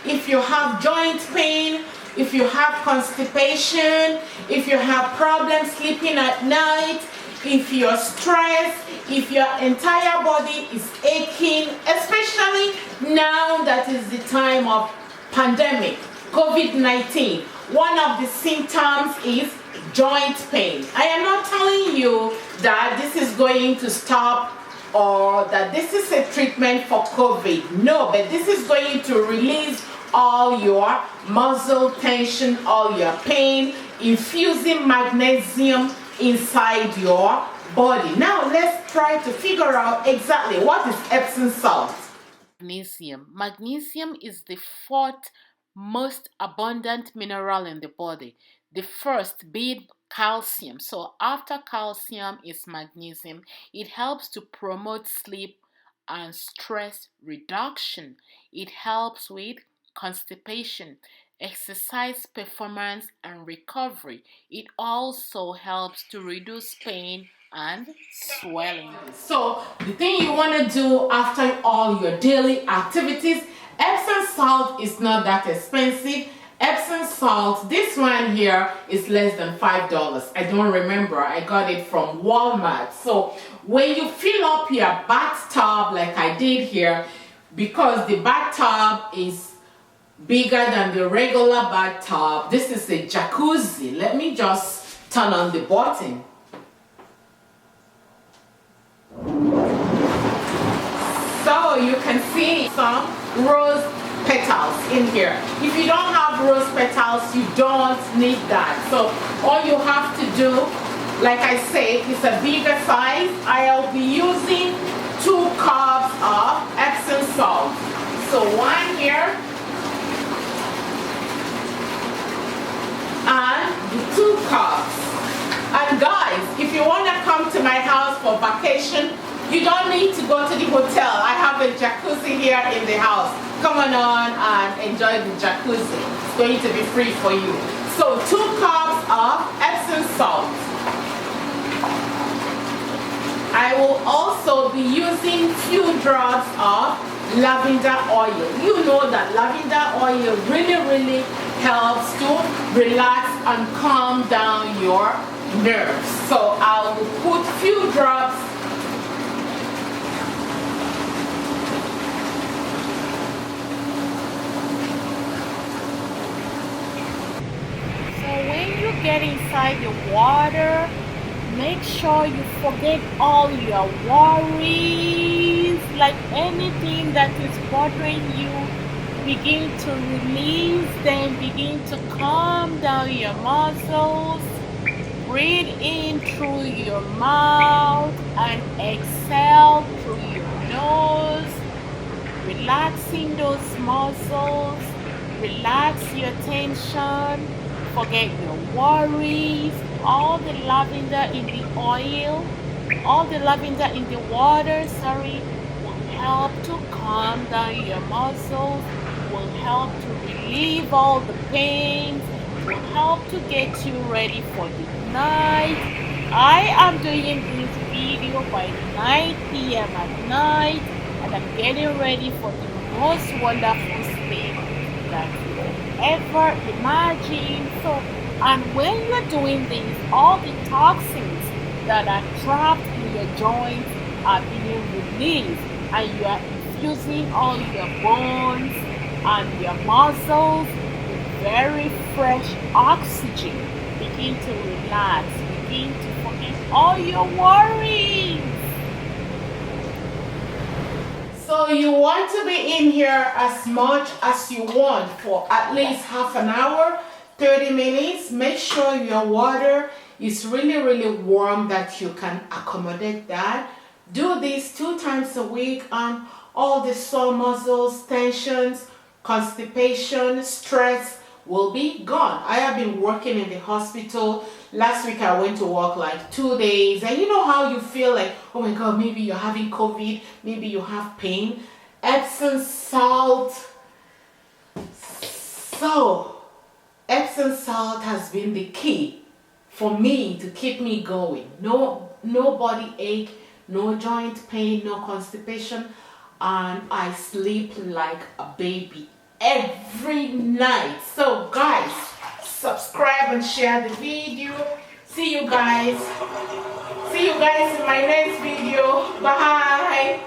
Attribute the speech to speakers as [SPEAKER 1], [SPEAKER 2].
[SPEAKER 1] if you have joint pain, if you have constipation, if you have problems sleeping at night, if you're stressed, if your entire body is aching, especially now that is the time of pandemic, COVID-19, one of the symptoms is joint pain. I am not telling you that this is going to stop or that this is a treatment for COVID. No, but this is going to release all your muscle tension, all your pain, infusing magnesium inside your body. Now let's try to figure out exactly what is Epsom salt.
[SPEAKER 2] Magnesium. Magnesium is the fourth most abundant mineral in the body. The first being calcium. So after calcium is magnesium. It helps to promote sleep and stress reduction. It helps with constipation, exercise performance and recovery. It also helps to reduce pain and swelling.
[SPEAKER 1] So the thing you want to do after all your daily activities, Epsom salt is not that expensive. Epsom salt, this one here is less than $5. I don't remember, I got it from Walmart. So when you fill up your bathtub like I did here, because the bathtub is bigger than the regular bathtub, this is a jacuzzi. Let me just turn on the button. So you can see some rose petals in here. If you don't have rose petals, you don't need that. So all you have to do, like I say, is a bigger size. I'll be using 2 cups of Epsom salt. So one here and the 2 cups. And guys, if you want to come to my house for vacation, you don't need to go to the hotel. I have a jacuzzi here in the house. Come on and enjoy the jacuzzi. It's going to be free for you. So 2 cups of Epsom salt. I will also be using few drops of lavender oil. You know that lavender oil really helps to relax and calm down your nerves. So I will put few drops.
[SPEAKER 2] Get inside the water, make sure you forget all your worries, like anything that is bothering you, begin to release them, begin to calm down your muscles, breathe in through your mouth and exhale through your nose, relaxing those muscles, relax your tension. Forget your worries, all the lavender in the oil, all the lavender in the water, will help to calm down your muscles, will help to relieve all the pains, will help to get you ready for the night. I am doing this video by 9 p.m. at night, and I'm getting ready for the most wonderful sleep that you ever imagine. So, and when you're doing this, all the toxins that are trapped in your joints are being released, and you are infusing all your bones and your muscles with very fresh oxygen. Begin to relax, begin to forget all your worries.
[SPEAKER 1] So you want to be in here as much as you want for at least half an hour, 30 minutes. Make sure your water is really warm that you can accommodate that. Do this 2 times a week and all the sore muscles, tensions, constipation, stress will be gone. I have been working in the hospital. Last week I went to work like 2 days, and you know how you feel like, oh my God, maybe you're having COVID, maybe you have pain. Epsom salt. So Epsom salt has been the key for me to keep me going. No body ache, no joint pain, no constipation, and I sleep like a baby every night. So guys, subscribe and share the video. See you guys in my next video. Bye.